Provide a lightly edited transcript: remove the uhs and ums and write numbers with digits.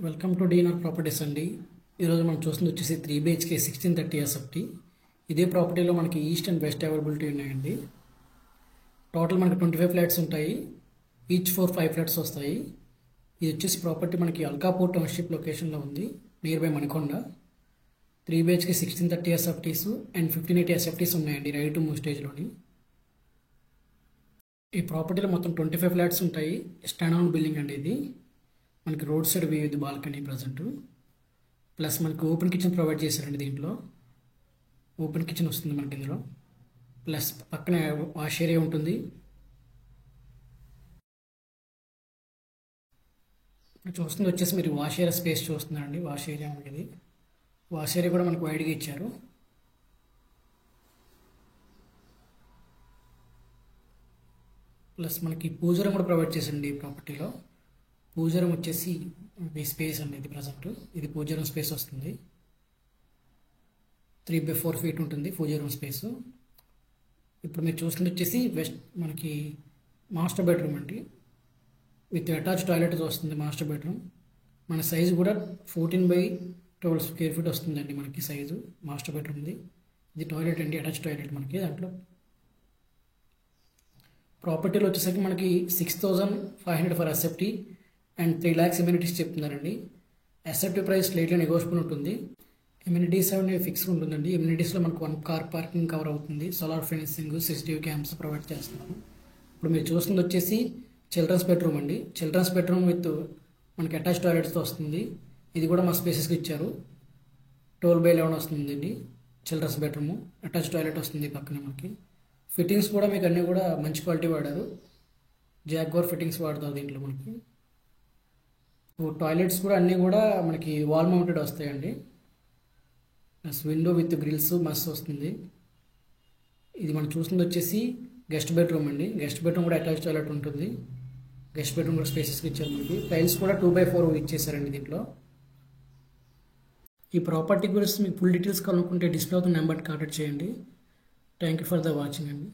Welcome to డీనర్ properties అండి. ఈరోజు మనం చూస్తుంది వచ్చేసి 3 BHK 1630 SFT. ఇదే ప్రాపర్టీలో మనకి ఈస్ట్ అండ్ వెస్ట్ అవైలబిలిటీ ఉన్నాయండి. టోటల్ మనకి 25 ఫ్లాట్స్ ఉంటాయి. ఈచ్ 5 ఫ్లాట్స్ వస్తాయి. ఇది వచ్చేసి ప్రాపర్టీ మనకి అల్కాపూర్ టౌన్షిప్ లొకేషన్లో ఉంది, near by Manikonda. 3 BHK 1630 SFTs and 1580 SFTs ఉన్నాయండి రెడీ టు మూవ్ స్టేజ్లోని. ఈ ప్రాపర్టీలో మొత్తం 25 ఫ్లాట్స్ ఉంటాయి. స్టాండ్ ఆన్ బిల్డింగ్ అండి ఇది. మనకి రోడ్ సైడ్ వ్యూ ఇది బాల్కనీ ప్రజెంట్. ప్లస్ మనకి ఓపెన్ కిచెన్ ప్రొవైడ్ చేశారండి. దీంట్లో ఓపెన్ కిచెన్ వస్తుంది మనకి ఇందులో. ప్లస్ పక్కనే వాష్ ఏరియా ఉంటుంది. ఇప్పుడు చూస్తుంది వచ్చేసి మీరు వాష్ ఏరియా స్పేస్ చూస్తున్నారండి. వాష్ ఏరియా మనకి ఇది. వాష్ ఏరియా కూడా మనకి వైడ్గా ఇచ్చారు. ప్లస్ మనకి పూజ రూమ్ కూడా ప్రొవైడ్ చేశారండి ఈ ప్రాపర్టీలో. పూజ రూమ్ వచ్చేసి ఈ స్పేస్ అండి ఇది ప్రజెంట్. ఇది పూజ రూమ్ స్పేస్ వస్తుంది. 3/4 ఫీట్ ఉంటుంది పూజ రూమ్ స్పేస్. ఇప్పుడు మీరు చూసుకుంటే వచ్చేసి వెస్ట్ మనకి మాస్టర్ బెడ్రూమ్ అండి, విత్ అటాచ్ టాయిలెట్ వస్తుంది మాస్టర్ బెడ్రూమ్. మన సైజు కూడా 14/12 స్క్వేర్ ఫీట్ వస్తుందండి మనకి సైజు మాస్టర్ బెడ్రూమ్ది. ఇది టాయిలెట్ అండి, అటాచ్ టాయిలెట్ మనకి. దాంట్లో ప్రాపర్టీలో వచ్చేసరికి మనకి 6,500 for SFT and 3 lakhs amenities చెప్తున్నారండి. ఎస్ఎఫ్టీ ప్రైస్ స్లైట్లీ నెగోషియబుల్ ఉంటుంది. ఎమ్యూనిటీస్ అనేవి ఫిక్స్ ఉంటుందండి. ఎమ్యూనిటీస్లో మనకు 1 కార్ పార్కింగ్ కవర్ అవుతుంది. Solar fencing, CCTV cams provide చేస్తున్నాము. ఇప్పుడు మీరు చూస్తుంది వచ్చేసి చిల్డ్రన్స్ బెడ్రూమ్ అండి. చిల్డ్రన్స్ బెడ్రూమ్ విత్ మనకి అటాచ్ టాయిలెట్స్తో వస్తుంది. ఇది కూడా మా స్పేసెస్కి ఇచ్చారు. 12/11 వస్తుందండి చిల్డ్రన్స్ బెడ్రూమ్. అటాచ్ టాయిలెట్ వస్తుంది పక్కన మనకి. ఫిట్టింగ్స్ కూడా మీకు అన్నీ కూడా మంచి క్వాలిటీ వాడారు. జాగ్వార్ ఫిట్టింగ్స్ వాడతారు దీంట్లో మనకి. టాయిలెట్స్ కూడా అన్నీ కూడా మనకి వాల్ మౌంటెడ్ వస్తాయండి. ప్లస్ విండో విత్ గ్రిల్స్ మస్తు వస్తుంది. ఇది మనం చూస్తుంది వచ్చేసి గెస్ట్ బెడ్రూమ్ అండి. గెస్ట్ బెడ్రూమ్ కూడా అటాచ్ టాయిలెట్ ఉంటుంది. గెస్ట్ బెడ్రూమ్ కూడా స్పేసెస్కి ఇచ్చారు మనకి. టైల్స్ కూడా 2/4 ఇచ్చేసారండి దీంట్లో. ఈ ప్రాపర్టీ గురించి మీకు ఫుల్ డీటెయిల్స్ కావాలనుకుంటే డిస్ప్లే అవుతున్న నెంబర్కి కాంటాక్ట్ చేయండి. Thank you for the watching అండి.